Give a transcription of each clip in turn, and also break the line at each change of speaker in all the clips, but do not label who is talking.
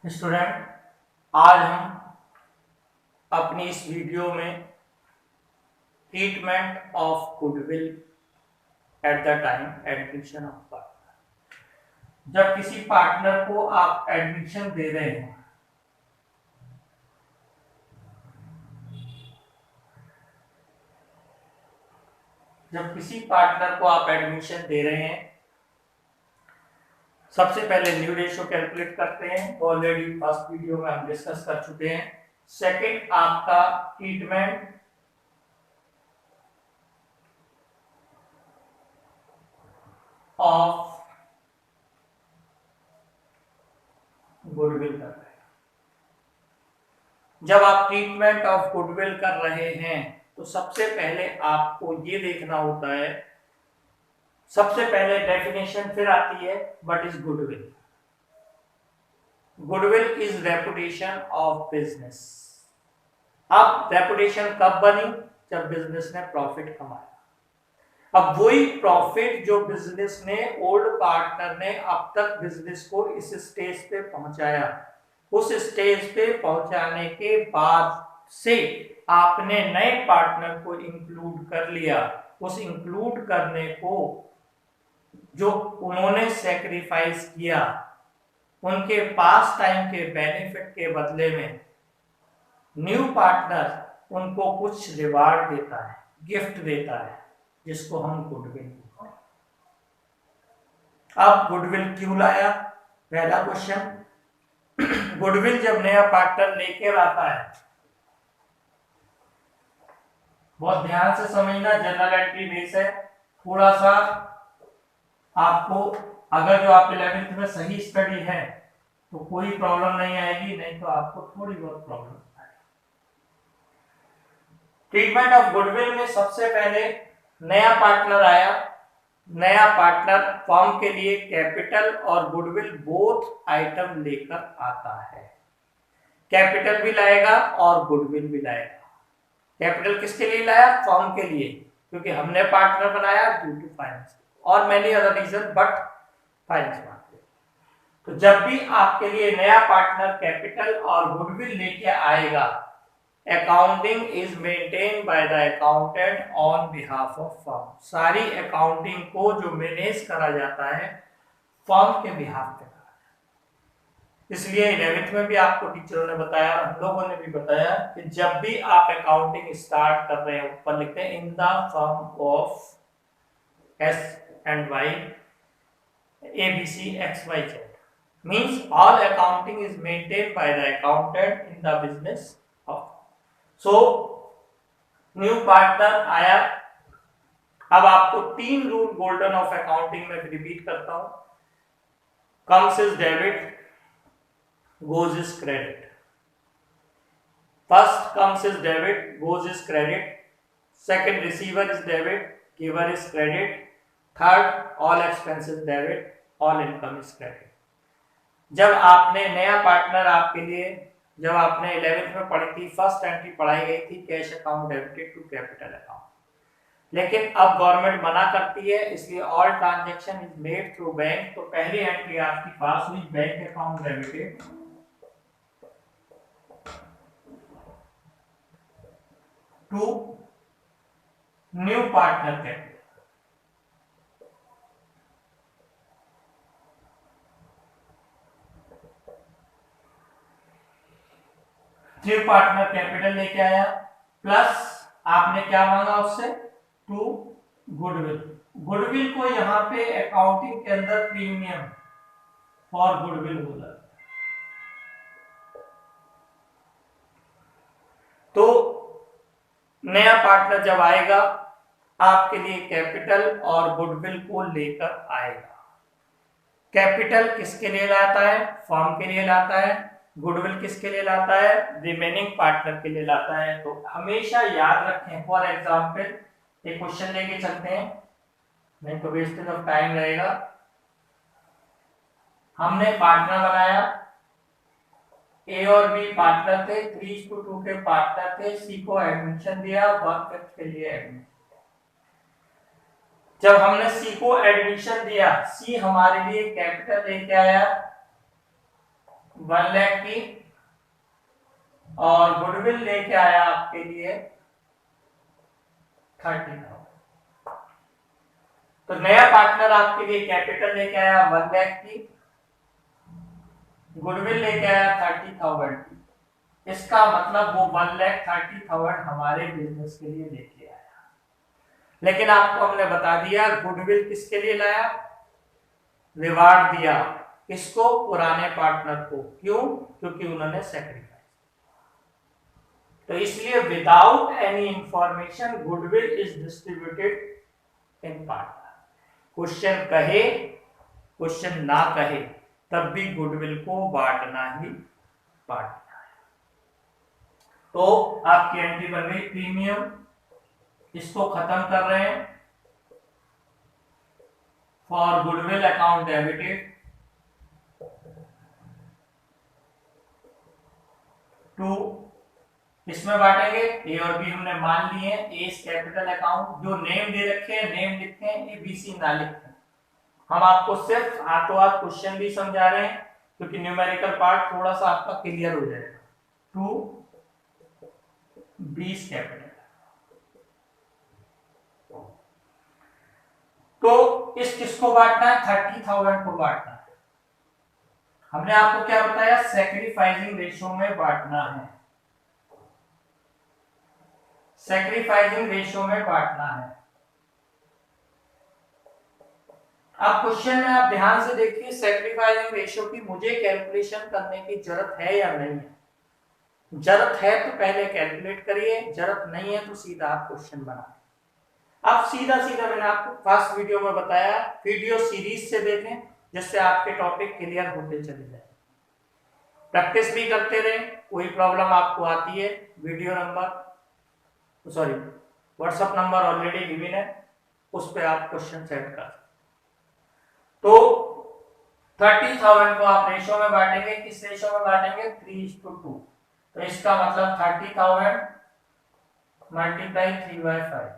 Student, आज हम अपनी इस वीडियो में treatment of goodwill at the time admission of partner. जब किसी पार्टनर को आप एडमिशन दे रहे हैं, सबसे पहले न्यू रेशियो कैलकुलेट करते हैं। ऑलरेडी फर्स्ट वीडियो में हम डिस्कस कर चुके हैं। सेकंड, आपका ट्रीटमेंट ऑफ गुडविल कर रहे हैं। जब आप ट्रीटमेंट ऑफ गुडविल कर रहे हैं तो सबसे पहले आपको ये देखना होता है, सबसे पहले डेफिनेशन फिर आती है, what is goodwill. Goodwill is reputation of business. अब रेपुटेशन कब बनी? जब बिजनेस ने प्रॉफिट कमाया। अब वही प्रॉफिट जो बिजनेस ने, ओल्ड पार्टनर ने अब तक बिजनेस को इस स्टेज पे पहुंचाया, उस स्टेज पे पहुंचाने के बाद से आपने नए पार्टनर को इंक्लूड कर लिया। उस इंक्लूड करने को जो उन्होंने सेक्रीफाइस किया, उनके पास टाइम के बेनिफिट के बदले में न्यू पार्टनर उनको कुछ रिवार्ड देता है, गिफ्ट देता है, जिसको हम गुडविल कहते हैं। अब गुडविल क्यों लाया? पहला क्वेश्चन, गुडविल जब नया पार्टनर लेकर आता है, बहुत ध्यान से समझना, जनरल एंट्री बेस है। थोड़ा सा आपको, अगर जो आप 11th में सही स्टडी है तो कोई प्रॉब्लम नहीं आएगी, नहीं तो आपको थोड़ी बहुत प्रॉब्लम आएगी। ट्रीटमेंट ऑफ गुडविल में सबसे पहले नया पार्टनर आया। नया पार्टनर फर्म के लिए कैपिटल और गुडविल बोथ आइटम लेकर आता है। कैपिटल भी लाएगा और गुडविल भी लाएगा। कैपिटल किसके लिए लाया? फर्म के लिए, क्योंकि हमने पार्टनर बनाया ड्यू टू फाइनेंस और many other reason, but finance market. तो जब भी आपके लिए नया पार्टनर कैपिटल और गुडविल लेके आएगा, accounting is maintain by the accountant on behalf of firm. सारी अकाउंटिंग को जो मैनेज करा जाता है फर्म के बिहाफ पे। इसलिए 11th में भी आपको टीचरों ने बताया, हम लोगों ने भी बताया कि जब भी आप अकाउंटिंग स्टार्ट कर रहे हैं, ऊपर लिखते हैं in the firm of S and Y ABC XYZ, means all accounting is maintained by the accountant in the business of. So new partner आया। अब आपको 3 रूल गोल्डन ऑफ अकाउंटिंग में रिपीट करता हूं। Comes is debit, goes is credit. First comes is debit, goes is credit. Second, receiver is debit, giver is credit. Third, all expenses debit, all income is credit. जब आपने नया partner आपके लिए, जब आपने 11th में पढ़ी थी, फर्स्ट एंट्री पढ़ाई गई थी cash account debited to capital account. लेकिन अब गवर्नमेंट मना करती है, इसलिए all transaction is made through bank. तो पहली एंट्री आपकी पास हुई bank account debited to new partner capital. New partner capital लेके आया, प्लस आपने क्या मांगा उससे? To goodwill. गुडविल को यहां पे अकाउंटिंग के अंदर प्रीमियम फॉर गुडविल बोला। तो नया पार्टनर जब आएगा आपके लिए कैपिटल और गुडविल को लेकर आएगा। कैपिटल किसके लिए लाता है? फर्म के लिए लाता है। गुडविल किसके लिए लाता है? रिमेनिंग पार्टनर के लिए लाता है। तो हमेशा याद रखें। फॉर एग्जांपल एक क्वेश्चन लेके चलते हैं, नहीं तो वेस्टेज ऑफ टाइम रहेगा। हमने पार्टनर बनाया, ए और बी पार्टनर थे, 3:2 के पार्टनर थे। सी को एडमिशन दिया, 1/5 के लिए एडमिशन। जब हमने सी को एडमिशन दिया, सी हमारे लिए कैपिटल लेके आया, 1 लाख की, और गुडविल लेके आया आपके लिए 30,000। तो नया पार्टनर आपके लिए कैपिटल लेके आया 1 लाख की, गुडविल लेके आया 30,000 की। इसका मतलब वो 1,30,000 हमारे बिजनेस के लिए लेके आया। लेकिन आपको हमने बता दिया गुडविल किसके लिए लाया, रिवार्ड दिया किसको, पुराने पार्टनर को। क्यों? क्योंकि उन्होंने सेक्रीफाइस। तो इसलिए without any information goodwill is distributed in partner. Question कहे, क्वेश्चन ना कहे, तब भी गुडविल को बांटना ही बांटना है। तो आपकी एंट्री बन गई प्रीमियम, इसको खत्म कर रहे हैं। For goodwill account debited to, इसमें बांटेंगे ए और बी हमने मान लिए हैं। ए कैपिटल अकाउंट, जो नेम दे रखे हैं नेम लिखते हैं, ए बी सी ना लिखते हैं। हम आपको सिर्फ हाथों हाथ क्वेश्चन भी समझा रहे हैं क्योंकि न्यूमेरिकल पार्ट थोड़ा सा आपका क्लियर हो जाएगा। To B capital. तो इस किसको बांटना है, 30,000 को बांटना है। हमने आपको क्या बताया, सैक्रिफाइसिंग रेशियो में बांटना है, सैक्रिफाइसिंग रेशियो में बांटना है। अब क्वेश्चन में आप ध्यान से देखिए, सैक्रिफाइसिंग रेशियो की मुझे कैलकुलेशन करने की जरूरत है या नहीं है। जरूरत है तो पहले कैलकुलेट करिए, जरूरत नहीं है तो सीधा आप क्वेश्चन बनाइए। अब सीधा सीधा मैंने आपको फर्स्ट वीडियो में बताया, वीडियो सीरीज से देखें जिससे आपके टॉपिक क्लियर होते चले जाए। प्रैक्टिस भी करते रहे, कोई प्रॉब्लम आपको आती है video number sorry WhatsApp number already given है, उस पर आप क्वेश्चन सेट कर। तो 30,000 को आप रेशियो में बांटेंगे, किस रेशियो में बांटेंगे, 3:2। तो इसका मतलब 30,000 मल्टीप्लाई 3/5,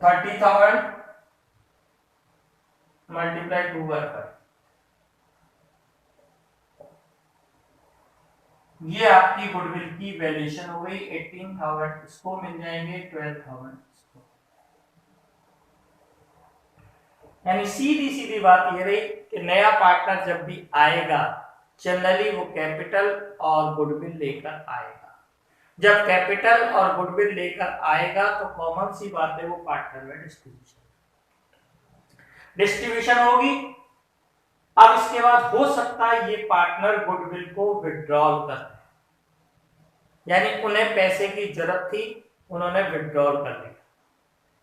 30,000 मल्टीप्लाई 2/5। ये आपकी गुडविल की वैल्यूएशन हो गई। 18,000 इसको मिल जाएंगे, 12,000 इसको। यानी सीधी सीधी बात ये रही कि नया पार्टनर जब भी आएगा जनरली वो कैपिटल और गुडविल लेकर आएगा। जब कैपिटल और गुडविल लेकर आएगा तो कॉमन सी बात है वो पार्टनर में डिस्ट्रीब्यूशन होगी। अब इसके बाद हो सकता है ये पार्टनर गुडविल को विड्रॉल कर दे, यानी उन्हें पैसे की जरूरत थी, उन्होंने विड्रॉल कर लिया।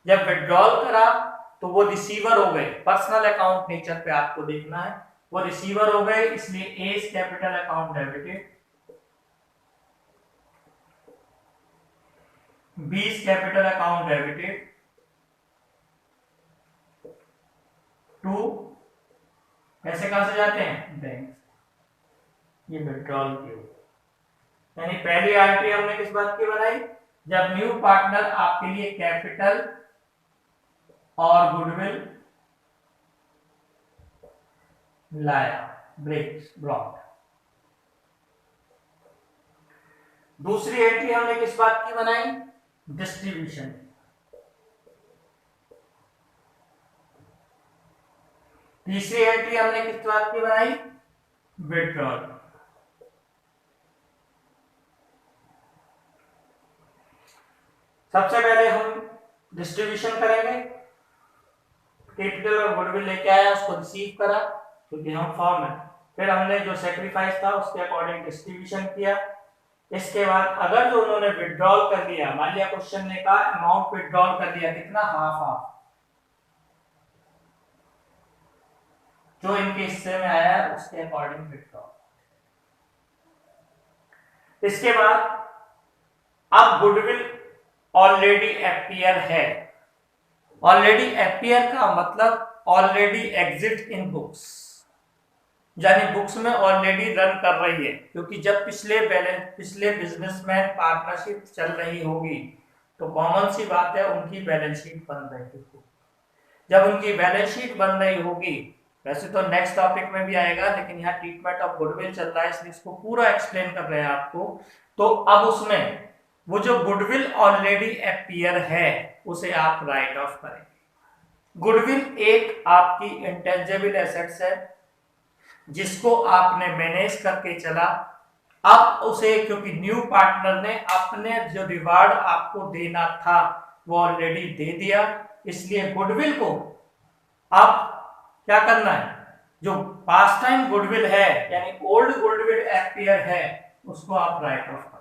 जब विड्रॉल करा तो वो रिसीवर हो गए, पर्सनल अकाउंट नेचर पे आपको देखना है, वो रिसीवर हो गए, इसलिए A's capital account debited, B's capital account debited to, पैसे कहां से जाते हैं, बैंक। ये विड्रॉल की हो, यानी पहली एंट्री हमने किस बात की बनाई, जब न्यू पार्टनर आपके लिए कैपिटल और गुडविल लाया, ब्रॉड। दूसरी एंट्री हमने किस बात की बनाई, डिस्ट्रीब्यूशन। तीसरी एंट्री हमने किस बात की बनाई, विड्रॉल। सबसे पहले हम डिस्ट्रीब्यूशन करेंगे, कैपिटल और गुडविल लेके आया, उसको रिसीव करा क्योंकि हम फॉर्म है, फिर हमने जो सेक्रीफाइस था उसके अकॉर्डिंग डिस्ट्रीब्यूशन किया। इसके बाद अगर जो उन्होंने विड्रॉल कर लिया, मान लिया क्वेश्चन ने कहा अमाउंट विड्रॉल कर लिया, कितना, हाफ हाफ, जो इनके हिस्से में आया है उसके अकॉर्डिंग विड्रॉल। इसके बाद अब गुडविल ऑलरेडी अपीयर है। ऑलरेडी अपीयर का मतलब ऑलरेडी एग्जिट इन बुक्स, यानी बुक्स में ऑलरेडी रन कर रही है, क्योंकि जब पिछले बिजनेसमैन पार्टनरशिप चल रही होगी तो कॉमन सी बात है उनकी बैलेंस शीट बन रही होगी। जब उनकी बैलेंस शीट बन रही होगी, वैसे तो नेक्स्ट टॉपिक में भी आएगा, लेकिन यहाँ ट्रीटमेंट ऑफ गुडविल चल रहा है इसलिए इसको पूरा एक्सप्लेन कर रहे हैं आपको। तो अब उसमें वो जो गुडविल ऑलरेडी अपीयर है उसे आप राइट ऑफ करेंगे। गुडविल एक आपकी इंटेंजिबल एसेट्स है जिसको आपने मैनेज करके चला, अब उसे क्योंकि न्यू पार्टनर ने अपने जो रिवार्ड आपको देना था वो ऑलरेडी दे दिया, इसलिए गुडविल को अब क्या करना है, जो पास्ट टाइम गुडविल है यानी ओल्ड गुडविल अपीयर है उसको आप राइट ऑफ कर।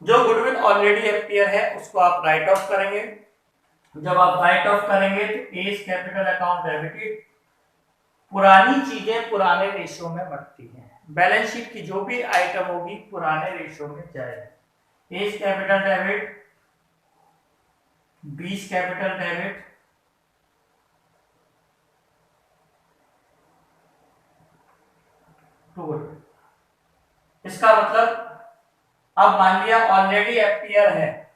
जो गुडविल ऑलरेडी अपीयर है उसको आप राइट ऑफ करेंगे। जब आप राइट ऑफ करेंगे तो एज कैपिटल अकाउंट डेबिटेड, पुरानी चीजें पुराने रेशो में बढ़ती हैं, बैलेंस शीट की जो भी आइटम होगी पुराने रेशो में जाएगी। A's capital debit, 20 capital debit, to goodwill. इसका मतलब अब मान लिया ऑलरेडी अपीयर है,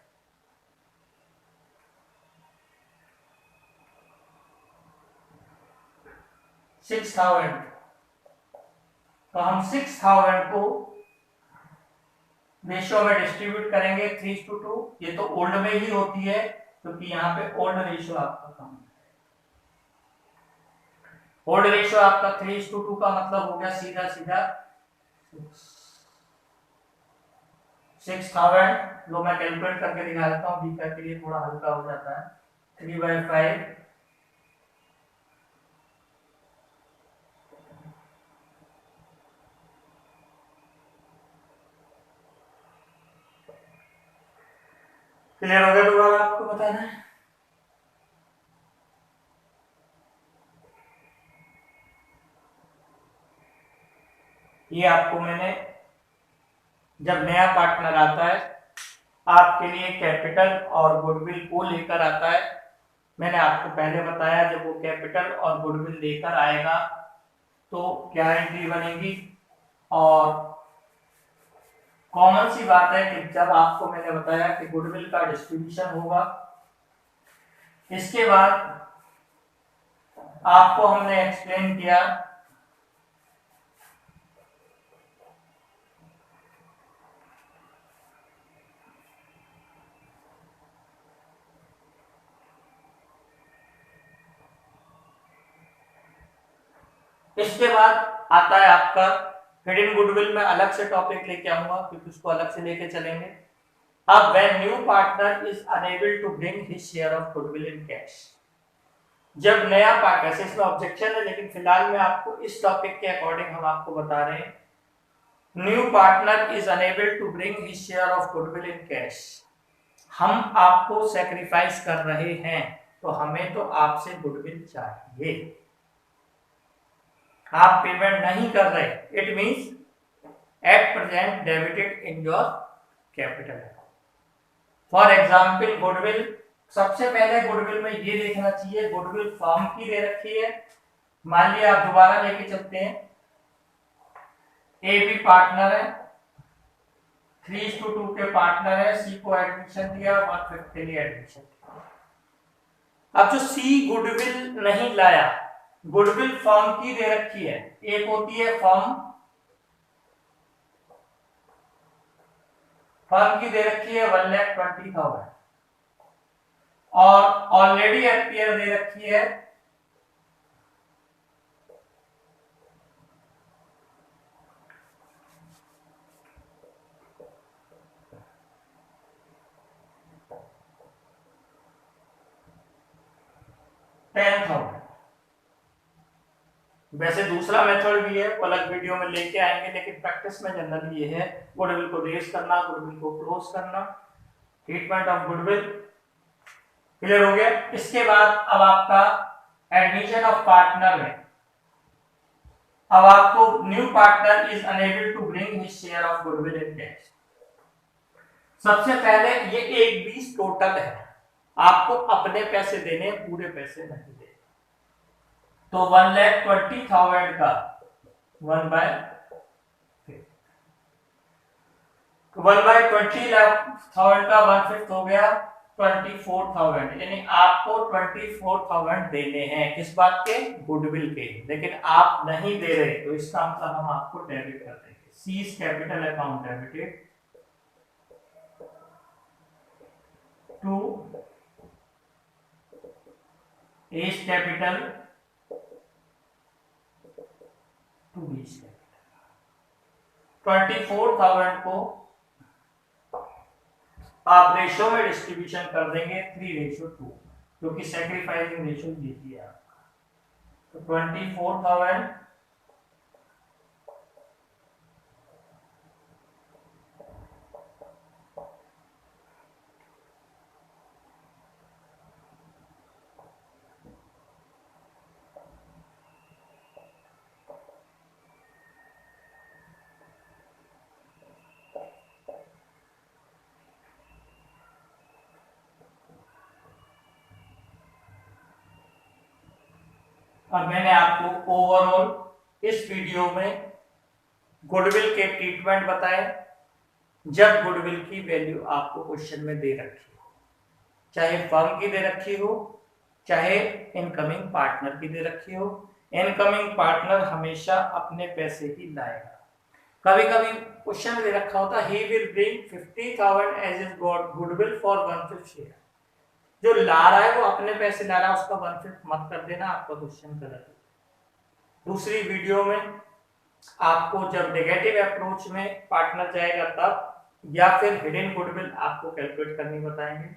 $6,000, तो हम 6,000 को रेशियो में डिस्ट्रीब्यूट करेंगे 3:2। ये तो ओल्ड में ही होती है क्योंकि यहाँ पे ओल्ड रेशियो आपका कम है। ओल्ड रेशियो आपका 3:2 का मतलब हो गया सीधा सीधा 6,000। लो मैं कैलकुलेट करके दिखा देता हूँ, बीका के लिए थोड़ा हल्का हो जाता है। 3/5 क्लियर हो गया? दोबारा आपको बताना है। ये आपको मैंने, जब नया पार्टनर आता है आपके लिए कैपिटल और गुडविल को लेकर आता है, मैंने आपको पहले बताया जब वो कैपिटल और गुडविल लेकर आएगा तो क्या एंट्री बनेगी। और कॉमन सी बात है कि जब आपको मैंने बताया कि गुडविल का डिस्ट्रीब्यूशन होगा, इसके बाद आपको हमने एक्सप्लेन किया इसके बाद आता है आपका हिडन गुडविल। में अलग से टॉपिक लेके आऊंगा क्योंकि उसको अलग से लेके चलेंगे। अब when new partner is unable to bring his share of goodwill in cash, जब नया पार्टनर, ऐसे इसमें ऑब्जेक्शन है लेकिन फिलहाल में आपको इस टॉपिक के अकॉर्डिंग हम आपको बता रहे हैं, new partner is unable to bring his share of goodwill in cash. हम आपको सैक्रिफाइस कर रहे हैं तो हमें तो आपसे गुडविल चाहिए, आप पेमेंट नहीं कर रहे, it means at present debited in your capital account. For example goodwill, सबसे पहले गुडविल में ये देखना चाहिए गुडविल फर्म की दे रखी है। मान लिया आप दोबारा लेके चलते हैं, ए बी पार्टनर है, 3:2 के पार्टनर है, सी को एडमिशन दिया, 150 लिए एडमिशन दिया। अब जो सी गुडविल नहीं लाया, गुडविल फर्म की दे रखी है, एक होती है फर्म की दे रखी है 1,20,000 और ऑलरेडी अपीयर दे रखी है 10,000। वैसे दूसरा मेथड भी है, अलग वीडियो में लेके आएंगे, लेकिन प्रैक्टिस में जनरली ये है गुडविल को रेज करना, गुडविल को क्लोज करना, ट्रीटमेंट ऑफ गुडविल। क्लियर हो गया? इसके बाद अब आपका एडमिशन ऑफ पार्टनर है। अब आपको new partner is unable to bring his share of goodwill in cash. सबसे पहले ये 1/20 टोटल है, आपको अपने पैसे देने, पूरे पैसे नहीं देने। तो 1,20,000 का 1/20 1/20,00,000 का 1/5 हो गया 24,000, यानी आपको 24,000 देने हैं किस बात के, गुडविल के, लेकिन आप नहीं दे रहे तो इसका मतलब हम आपको डेबिट कर देंगे। C's capital account debited to A's capital to B's capital. 24,000 को आप रेशो में डिस्ट्रीब्यूशन कर देंगे 3:2, क्योंकि सैक्रिफाइसिंग रेशो ये दिया आपका। तो 24,000 और मैंने आपको ओवरऑल इस वीडियो में गुडविल के ट्रीटमेंट बताए। जब गुडविल की वैल्यू आपको क्वेश्चन में दे रखी हो, चाहे फर्म की दे रखी हो, चाहे इनकमिंग पार्टनर की दे रखी हो, इनकमिंग पार्टनर हमेशा अपने पैसे ही लाएगा। कभी कभी क्वेश्चन दे रखा होता ही will bring 50,000 as is goodwill for 1/5 share. जो ला रहा है वो अपने पैसे ला रहा है, उसका 1/5 मत कर देना, आपका क्वेश्चन गलत है। दूसरी वीडियो में आपको जब नेगेटिव अप्रोच में पार्टनर जाएगा तब, या फिर हिडन गुडविल आपको कैलकुलेट करनी बताएंगे।